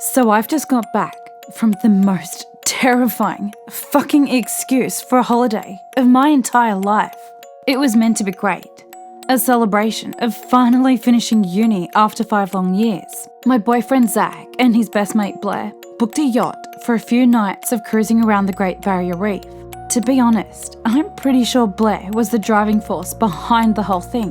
So I've just got back from the most terrifying fucking excuse for a holiday of my entire life. It was meant to be great. A celebration of finally finishing uni after 5 long years. My boyfriend Zach and his best mate Blair booked a yacht for a few nights of cruising around the Great Barrier Reef. To be honest, I'm pretty sure Blair was the driving force behind the whole thing.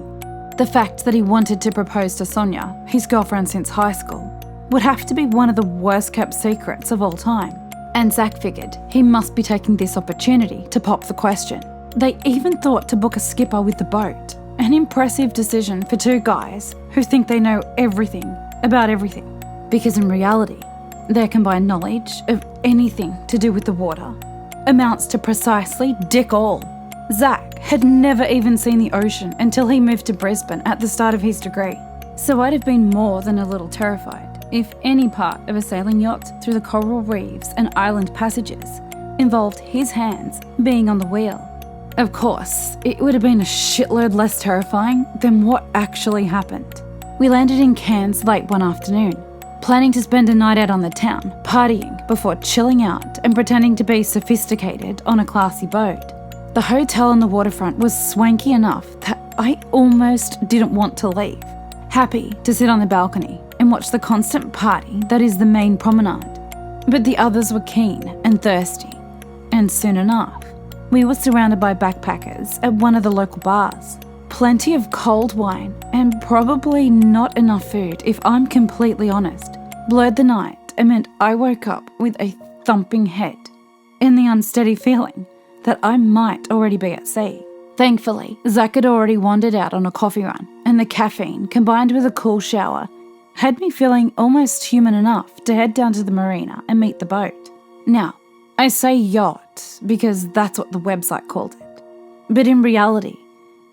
The fact that he wanted to propose to Sonia, his girlfriend since high school, would have to be one of the worst kept secrets of all time. And Zach figured he must be taking this opportunity to pop the question. They even thought to book a skipper with the boat. An impressive decision for two guys who think they know everything about everything. Because in reality, their combined knowledge of anything to do with the water amounts to precisely dick all. Zach had never even seen the ocean until he moved to Brisbane at the start of his degree. So I'd have been more than a little terrified if any part of a sailing yacht through the coral reefs and island passages involved his hands being on the wheel. Of course, it would have been a shitload less terrifying than what actually happened. We landed in Cairns late one afternoon, planning to spend a night out on the town, partying before chilling out and pretending to be sophisticated on a classy boat. The hotel on the waterfront was swanky enough that I almost didn't want to leave, happy to sit on the balcony and watch the constant party that is the main promenade. But the others were keen and thirsty, and soon enough, we were surrounded by backpackers at one of the local bars. Plenty of cold wine and probably not enough food, if I'm completely honest, blurred the night and meant I woke up with a thumping head and the unsteady feeling that I might already be at sea. Thankfully, Zach had already wandered out on a coffee run, and the caffeine, combined with a cool shower, had me feeling almost human enough to head down to the marina and meet the boat. Now, I say yacht because that's what the website called it. But in reality,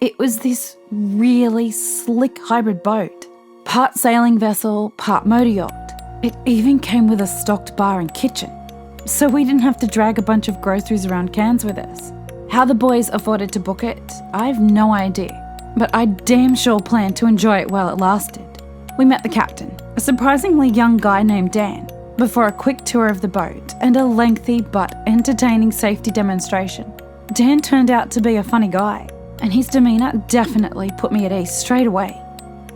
it was this really slick hybrid boat. Part sailing vessel, part motor yacht. It even came with a stocked bar and kitchen. So we didn't have to drag a bunch of groceries around Cairns with us. How the boys afforded to book it, I've no idea. But I damn sure planned to enjoy it while it lasted. We met the captain, a surprisingly young guy named Dan, before a quick tour of the boat and a lengthy but entertaining safety demonstration. Dan turned out to be a funny guy, and his demeanour definitely put me at ease straight away.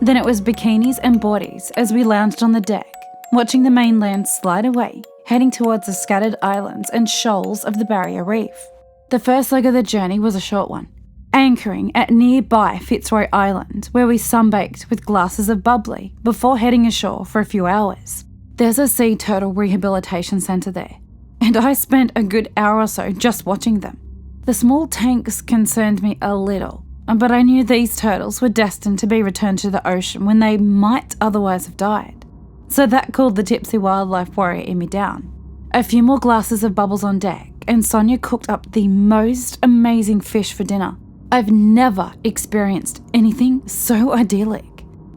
Then it was bikinis and boardies as we lounged on the deck, watching the mainland slide away, heading towards the scattered islands and shoals of the Barrier Reef. The first leg of the journey was a short one, anchoring at nearby Fitzroy Island, where we sunbaked with glasses of bubbly before heading ashore for a few hours. There's a sea turtle rehabilitation centre there, and I spent a good hour or so just watching them. The small tanks concerned me a little, but I knew these turtles were destined to be returned to the ocean when they might otherwise have died. So that cooled the tipsy wildlife warrior in me down. A few more glasses of bubbles on deck, and Sonia cooked up the most amazing fish for dinner. I've never experienced anything so idyllic.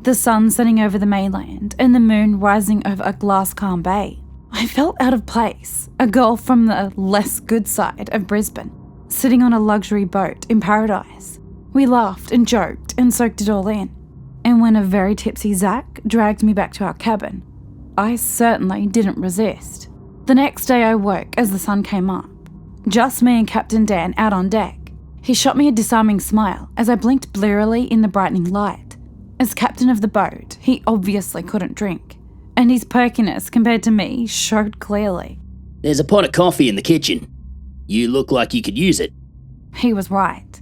The sun setting over the mainland and the moon rising over a glass-calm bay. I felt out of place, a girl from the less good side of Brisbane, sitting on a luxury boat in paradise. We laughed and joked and soaked it all in. And when a very tipsy Zach dragged me back to our cabin, I certainly didn't resist. The next day I woke as the sun came up. Just me and Captain Dan out on deck. He shot me a disarming smile as I blinked blearily in the brightening light. As captain of the boat, he obviously couldn't drink, and his perkiness compared to me showed clearly. There's a pot of coffee in the kitchen. You look like you could use it. He was right.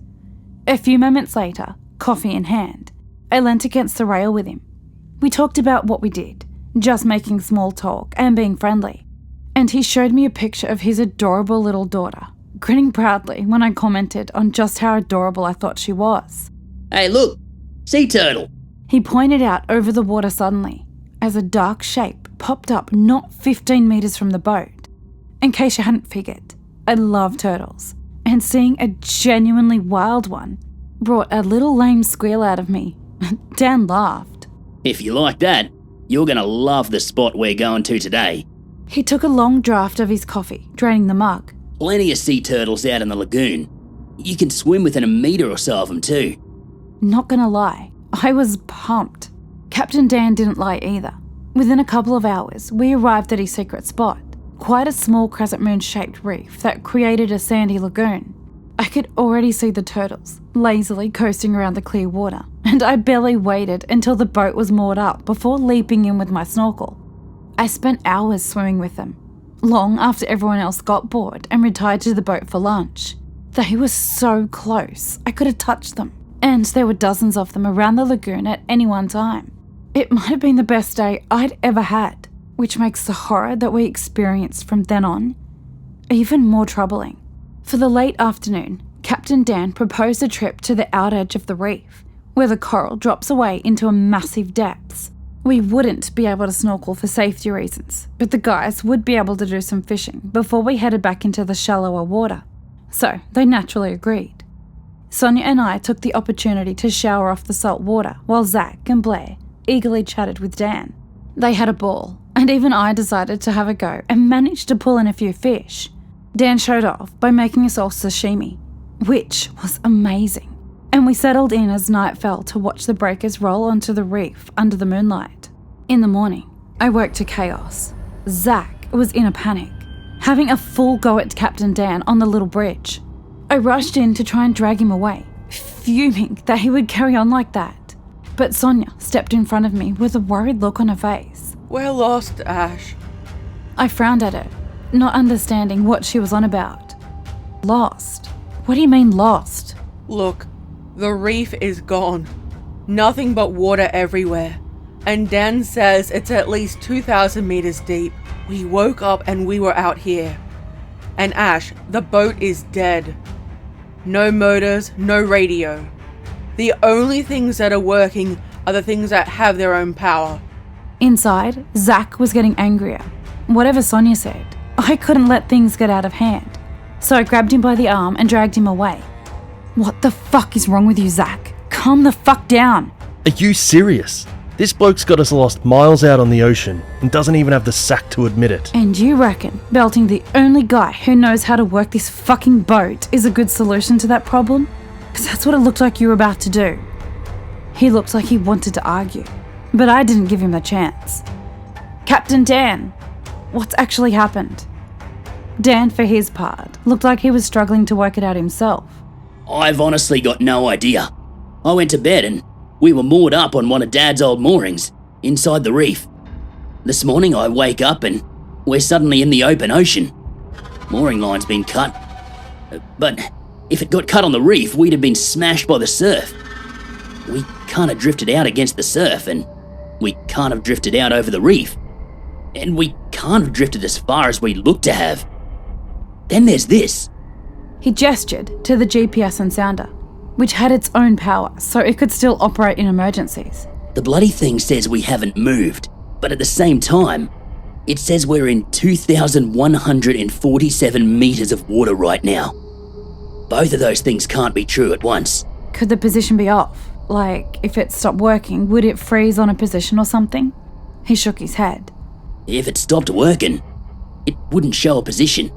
A few moments later, coffee in hand, I leant against the rail with him. We talked about what we did, just making small talk and being friendly, and he showed me a picture of his adorable little daughter, grinning proudly when I commented on just how adorable I thought she was. Hey look, sea turtle. He pointed out over the water suddenly, as a dark shape popped up not 15 metres from the boat. In case you hadn't figured, I love turtles, and seeing a genuinely wild one brought a little lame squeal out of me. Dan laughed. If you like that, you're gonna love the spot we're going to today. He took a long draught of his coffee, draining the mug. Plenty of sea turtles out in the lagoon. You can swim within a metre or so of them too. Not gonna lie, I was pumped. Captain Dan didn't lie either. Within a couple of hours, we arrived at his secret spot, quite a small crescent moon-shaped reef that created a sandy lagoon. I could already see the turtles lazily coasting around the clear water, and I barely waited until the boat was moored up before leaping in with my snorkel. I spent hours swimming with them, long after everyone else got bored and retired to the boat for lunch. They were so close, I could have touched them, and there were dozens of them around the lagoon at any one time. It might have been the best day I'd ever had, which makes the horror that we experienced from then on even more troubling. For the late afternoon, Captain Dan proposed a trip to the out edge of the reef, where the coral drops away into a massive depths. We wouldn't be able to snorkel for safety reasons, but the guys would be able to do some fishing before we headed back into the shallower water. So they naturally agreed. Sonia and I took the opportunity to shower off the salt water while Zach and Blair eagerly chatted with Dan. They had a ball, and even I decided to have a go and managed to pull in a few fish. Dan showed off by making us all sashimi, which was amazing, and we settled in as night fell to watch the breakers roll onto the reef under the moonlight. In the morning, I woke to chaos. Zach was in a panic, having a full go at Captain Dan on the little bridge. I rushed in to try and drag him away, fuming that he would carry on like that. But Sonia stepped in front of me with a worried look on her face. "We're lost, Ash." I frowned at her, not understanding what she was on about. Lost? What do you mean lost? "Look, the reef is gone. Nothing but water everywhere. And Dan says it's at least 2,000 meters deep. We woke up and we were out here. And Ash, the boat is dead. No motors, no radio. The only things that are working are the things that have their own power." Inside, Zach was getting angrier. Whatever Sonia said, I couldn't let things get out of hand. So I grabbed him by the arm and dragged him away. "What the fuck is wrong with you, Zach? Calm the fuck down." Are you serious? This bloke's got us lost miles out on the ocean and doesn't even have the sack to admit it. And you reckon belting the only guy who knows how to work this fucking boat is a good solution to that problem? Because that's what it looked like you were about to do. He looked like he wanted to argue, but I didn't give him the chance. "Captain Dan, what's actually happened?" Dan, for his part, looked like he was struggling to work it out himself. I've honestly got no idea. I went to bed and we were moored up on one of Dad's old moorings, inside the reef. This morning I wake up and we're suddenly in the open ocean. Mooring line's been cut. But if it got cut on the reef, we'd have been smashed by the surf. We can't have drifted out against the surf, and we can't have drifted out over the reef. And we can't have drifted as far as we look to have. Then there's this. He gestured to the GPS and sounder, which had its own power, so it could still operate in emergencies. The bloody thing says we haven't moved, but at the same time, it says we're in 2,147 meters of water right now. Both of those things can't be true at once. Could the position be off? Like, if it stopped working, would it freeze on a position or something? He shook his head. If it stopped working, it wouldn't show a position.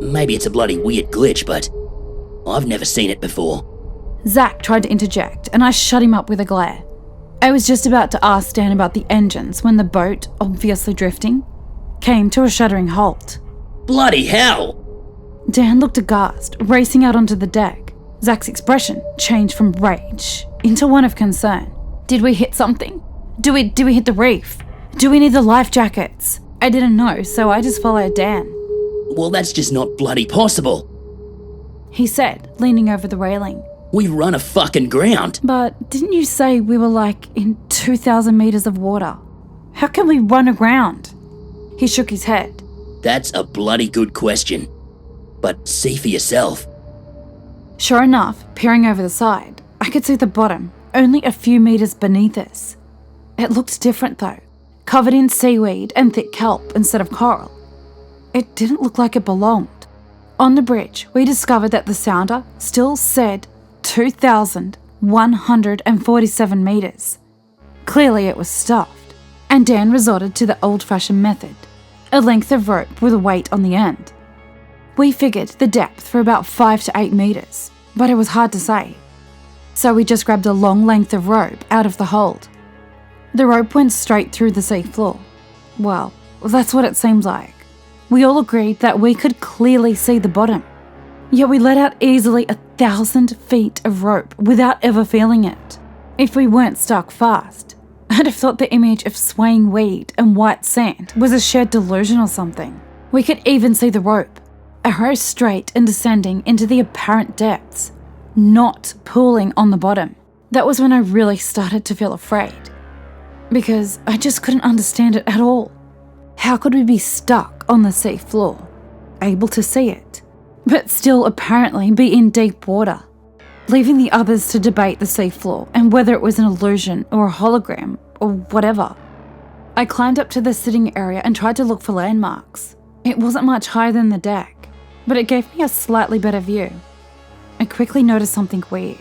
Maybe it's a bloody weird glitch, but I've never seen it before. Zach tried to interject, and I shut him up with a glare. I was just about to ask Dan about the engines when the boat, obviously drifting, came to a shuddering halt. Bloody hell! Dan looked aghast, racing out onto the deck. Zach's expression changed from rage into one of concern. Did we hit something? Do we hit the reef? Do we need the life jackets? I didn't know, so I just followed Dan. Well, that's just not bloody possible. He said, leaning over the railing. We've run a fucking ground. But didn't you say we were like in 2,000 meters of water? How can we run aground? He shook his head. That's a bloody good question. But see for yourself. Sure enough, peering over the side, I could see the bottom, only a few meters beneath us. It looked different though, covered in seaweed and thick kelp instead of coral. It didn't look like it belonged. On the bridge, we discovered that the sounder still said 2,147 meters. Clearly it was stuffed, and Dan resorted to the old-fashioned method, a length of rope with a weight on the end. We figured the depth for about 5 to 8 meters, but it was hard to say. So we just grabbed a long length of rope out of the hold. The rope went straight through the sea floor. Well, that's what it seems like. We all agreed that we could clearly see the bottom. Yet we let out easily 1,000 feet of rope without ever feeling it. If we weren't stuck fast, I'd have thought the image of swaying weed and white sand was a shared delusion or something. We could even see the rope, arrow straight and descending into the apparent depths, not pooling on the bottom. That was when I really started to feel afraid, because I just couldn't understand it at all. How could we be stuck on the sea floor, able to see it, but still apparently be in deep water, leaving the others to debate the sea floor and whether it was an illusion or a hologram or whatever. I climbed up to the sitting area and tried to look for landmarks. It wasn't much higher than the deck, but it gave me a slightly better view. I quickly noticed something weird.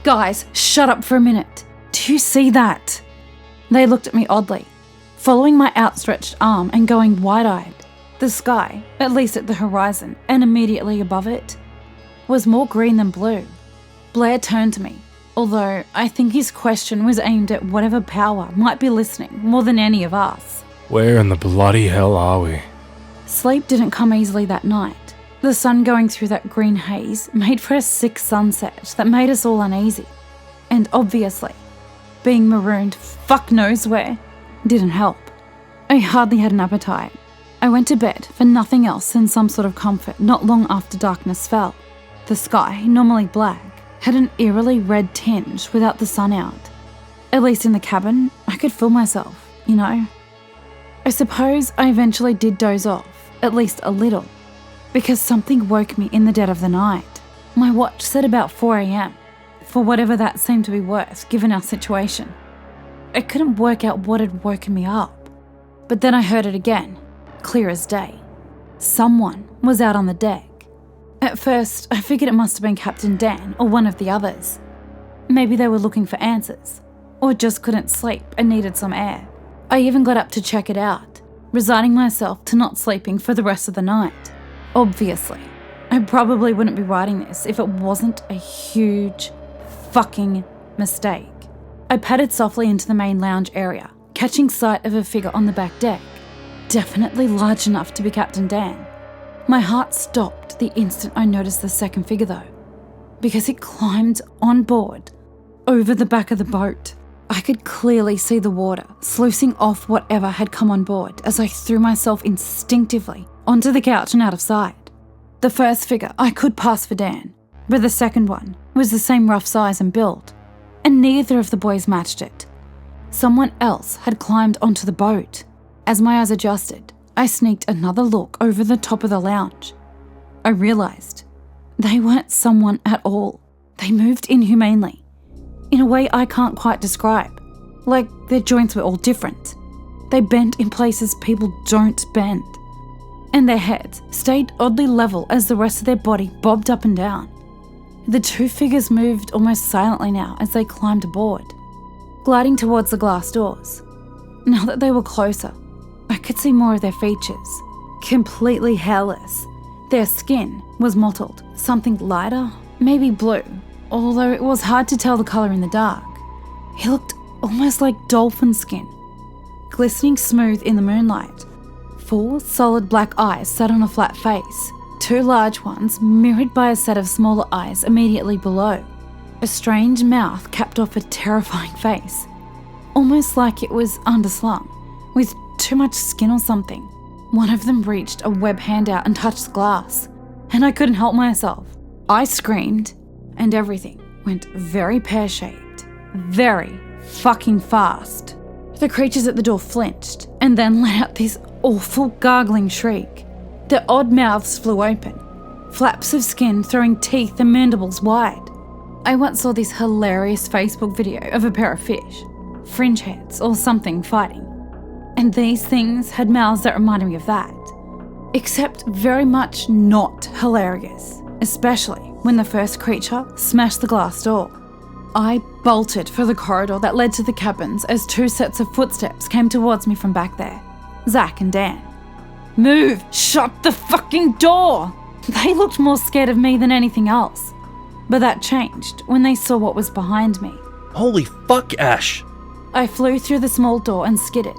Guys, shut up for a minute. Do you see that? They looked at me oddly, following my outstretched arm and going wide-eyed. The sky, at least at the horizon and immediately above it, was more green than blue. Blair turned to me, although I think his question was aimed at whatever power might be listening more than any of us. Where in the bloody hell are we? Sleep didn't come easily that night. The sun going through that green haze made for a sick sunset that made us all uneasy. And obviously, being marooned fuck knows where didn't help. I hardly had an appetite. I went to bed for nothing else than some sort of comfort not long after darkness fell. The sky, normally black, had an eerily red tinge without the sun out. At least in the cabin, I could fool myself, you know. I suppose I eventually did doze off, at least a little, because something woke me in the dead of the night. My watch said about 4 a.m, for whatever that seemed to be worth given our situation. I couldn't work out what had woken me up, but then I heard it again, clear as day. Someone was out on the deck. At first, I figured it must have been Captain Dan or one of the others. Maybe they were looking for answers, or just couldn't sleep and needed some air. I even got up to check it out, resigning myself to not sleeping for the rest of the night. Obviously, I probably wouldn't be writing this if it wasn't a huge fucking mistake. I padded softly into the main lounge area, catching sight of a figure on the back deck, definitely large enough to be Captain Dan. My heart stopped the instant I noticed the second figure though, because it climbed on board, over the back of the boat. I could clearly see the water sluicing off whatever had come on board as I threw myself instinctively onto the couch and out of sight. The first figure I could pass for Dan, but the second one was the same rough size and build, and neither of the boys matched it. Someone else had climbed onto the boat. As my eyes adjusted, I sneaked another look over the top of the lounge. I realised they weren't someone at all. They moved inhumanely, in a way I can't quite describe, like their joints were all different. They bent in places people don't bend, and their heads stayed oddly level as the rest of their body bobbed up and down. The two figures moved almost silently now as they climbed aboard, gliding towards the glass doors. Now that they were closer, I could see more of their features. Completely hairless, their skin was mottled, something lighter, maybe blue, although it was hard to tell the colour in the dark. He looked almost like dolphin skin, glistening smooth in the moonlight. 4 solid black eyes sat on a flat face, 2 large ones mirrored by a set of smaller eyes immediately below. A strange mouth capped off a terrifying face, almost like it was underslung, with too much skin or something. One of them reached a web hand out and touched the glass, and I couldn't help myself. I screamed, and everything went very pear-shaped, very fucking fast. The creatures at the door flinched, and then let out this awful gargling shriek. Their odd mouths flew open, flaps of skin throwing teeth and mandibles wide. I once saw this hilarious Facebook video of a pair of fish, fringe heads or something, fighting. And these things had mouths that reminded me of that, except very much not hilarious, especially when the first creature smashed the glass door. I bolted for the corridor that led to the cabins as 2 sets of footsteps came towards me from back there. Zach and Dan. Move! Shut the fucking door! They looked more scared of me than anything else, but that changed when they saw what was behind me. Holy fuck, Ash! I flew through the small door and skidded,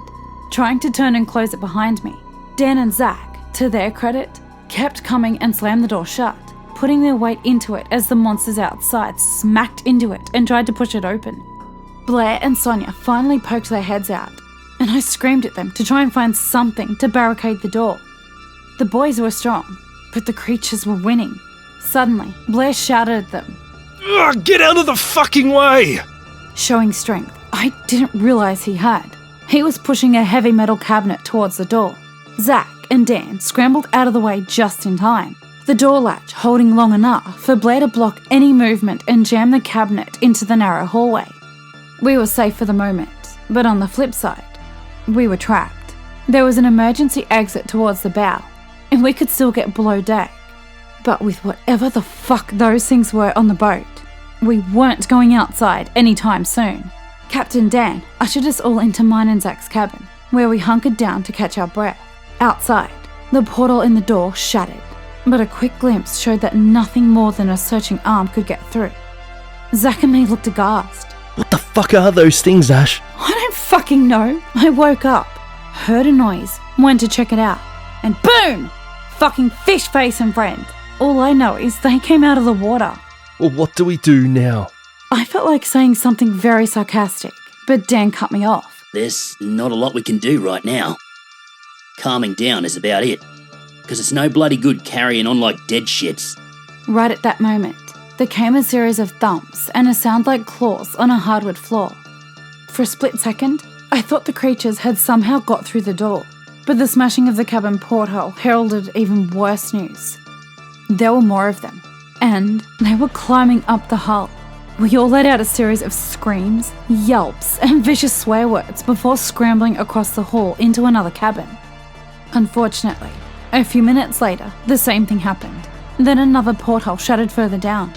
trying to turn and close it behind me. Dan and Zach, to their credit, kept coming and slammed the door shut, putting their weight into it as the monsters outside smacked into it and tried to push it open. Blair and Sonia finally poked their heads out, and I screamed at them to try and find something to barricade the door. The boys were strong, but the creatures were winning. Suddenly, Blair shouted at them, Ugh, get out of the fucking way! showing strength I didn't realize he had. He was pushing a heavy metal cabinet towards the door. Zach and Dan scrambled out of the way just in time, the door latch holding long enough for Blair to block any movement and jam the cabinet into the narrow hallway. We were safe for the moment, but on the flip side, we were trapped. There was an emergency exit towards the bow, and we could still get below deck. But with whatever the fuck those things were on the boat, we weren't going outside anytime soon. Captain Dan ushered us all into mine and Zach's cabin, where we hunkered down to catch our breath. Outside, the portal in the door shattered, but a quick glimpse showed that nothing more than a searching arm could get through. Zach and me looked aghast. What the fuck are those things, Ash? I don't fucking know. I woke up, heard a noise, went to check it out, and boom! Fucking fish face and friend. All I know is they came out of the water. Well, what do we do now? I felt like saying something very sarcastic, but Dan cut me off. There's not a lot we can do right now. Calming down is about it, because it's no bloody good carrying on like dead shits. Right at that moment, there came a series of thumps and a sound like claws on a hardwood floor. For a split second, I thought the creatures had somehow got through the door, but the smashing of the cabin porthole heralded even worse news. There were more of them, and they were climbing up the hull. We all let out a series of screams, yelps, and vicious swear words before scrambling across the hall into another cabin. Unfortunately, a few minutes later, the same thing happened. Then another porthole shattered further down.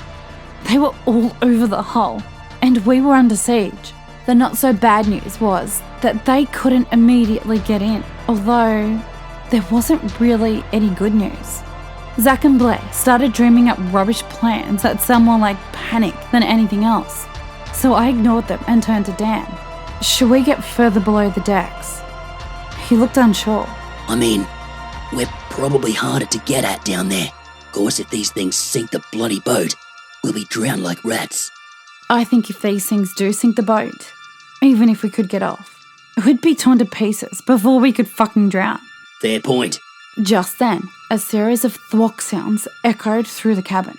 They were all over the hull, and we were under siege. The not so bad news was that they couldn't immediately get in, although there wasn't really any good news. Zach and Blair started dreaming up rubbish plans that sound more like panic than anything else, so I ignored them and turned to Dan. Should we get further below the decks? He looked unsure. I mean, we're probably harder to get at down there. Of course, if these things sink the bloody boat, we'll be drowned like rats. I think if these things do sink the boat, even if we could get off, we'd be torn to pieces before we could fucking drown. Fair point. Just then, a series of thwack sounds echoed through the cabin,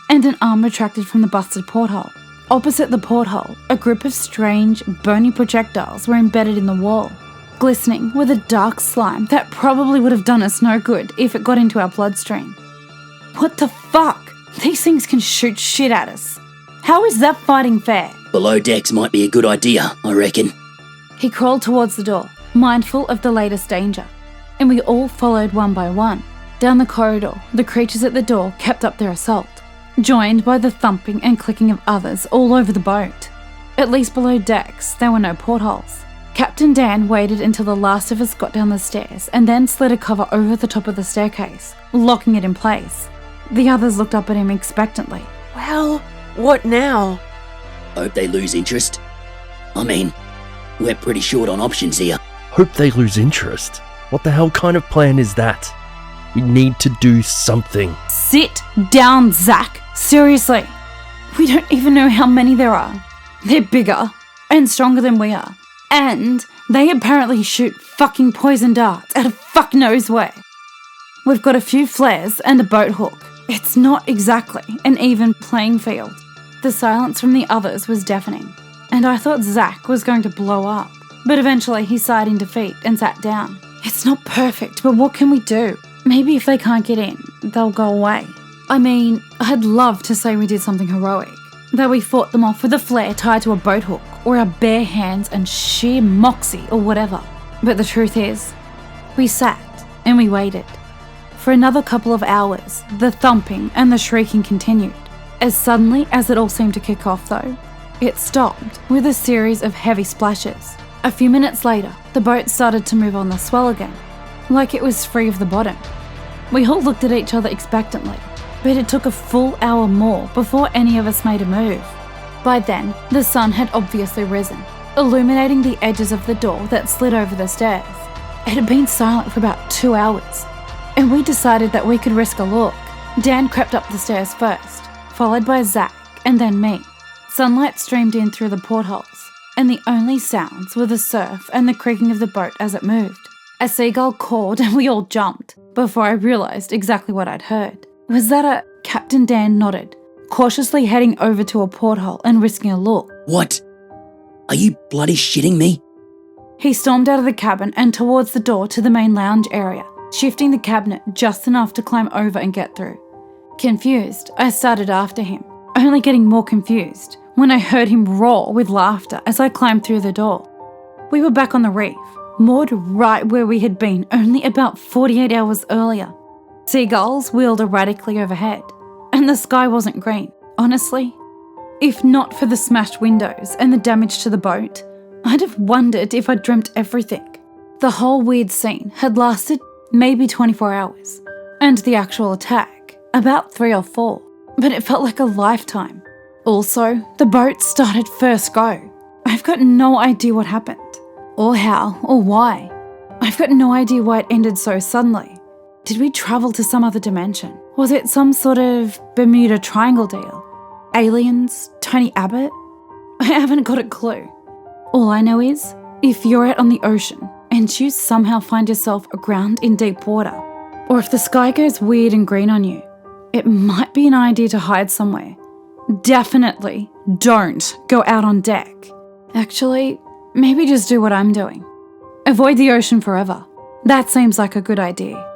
and an arm retracted from the busted porthole. Opposite the porthole, a group of strange, bony projectiles were embedded in the wall, glistening with a dark slime that probably would have done us no good if it got into our bloodstream. What the fuck? These things can shoot shit at us. How is that fighting fair? Below decks might be a good idea, I reckon. He crawled towards the door, mindful of the latest danger, and we all followed one by one. Down the corridor, the creatures at the door kept up their assault, joined by the thumping and clicking of others all over the boat. At least below decks, there were no portholes. Captain Dan waited until the last of us got down the stairs and then slid a cover over the top of the staircase, locking it in place. The others looked up at him expectantly. Well, what now? Hope they lose interest. I mean, we're pretty short on options here. Hope they lose interest. What the hell kind of plan is that? We need to do something. Sit down, Zach. Seriously. We don't even know how many there are. They're bigger and stronger than we are. And they apparently shoot fucking poison darts out of fuck knows where. We've got a few flares and a boat hook. It's not exactly an even playing field. The silence from the others was deafening, and I thought Zach was going to blow up. But eventually he sighed in defeat and sat down. It's not perfect, but what can we do? Maybe if they can't get in, they'll go away. I mean, I'd love to say we did something heroic, that we fought them off with a flare tied to a boat hook, or our bare hands and sheer moxie or whatever. But the truth is, we sat and we waited. For another couple of hours, the thumping and the shrieking continued. As suddenly as it all seemed to kick off though, it stopped with a series of heavy splashes. A few minutes later, the boat started to move on the swell again, like it was free of the bottom. We all looked at each other expectantly, but it took a full hour more before any of us made a move. By then, the sun had obviously risen, illuminating the edges of the door that slid over the stairs. It had been silent for about 2 hours, and we decided that we could risk a look. Dan crept up the stairs first, followed by Zach and then me. Sunlight streamed in through the portholes, and the only sounds were the surf and the creaking of the boat as it moved. A seagull cawed and we all jumped before I realised exactly what I'd heard. Was that Captain Dan nodded, cautiously heading over to a porthole and risking a look. What? Are you bloody shitting me? He stormed out of the cabin and towards the door to the main lounge area, shifting the cabinet just enough to climb over and get through. Confused, I started after him, only getting more confused when I heard him roar with laughter as I climbed through the door. We were back on the reef, moored right where we had been only about 48 hours earlier. Seagulls wheeled erratically overhead, and the sky wasn't green. Honestly, if not for the smashed windows and the damage to the boat, I'd have wondered if I'd dreamt everything. The whole weird scene had lasted maybe 24 hours, and the actual attack about 3 or 4, but it felt like a lifetime. Also, the boat started first go. I've got no idea what happened, or how, or why. I've got no idea why it ended so suddenly. Did we travel to some other dimension? Was it some sort of Bermuda Triangle deal? Aliens? Tony Abbott? I haven't got a clue. All I know is, if you're out on the ocean and you somehow find yourself aground in deep water, or if the sky goes weird and green on you, it might be an idea to hide somewhere. Definitely don't go out on deck. Actually, maybe just do what I'm doing. Avoid the ocean forever. That seems like a good idea.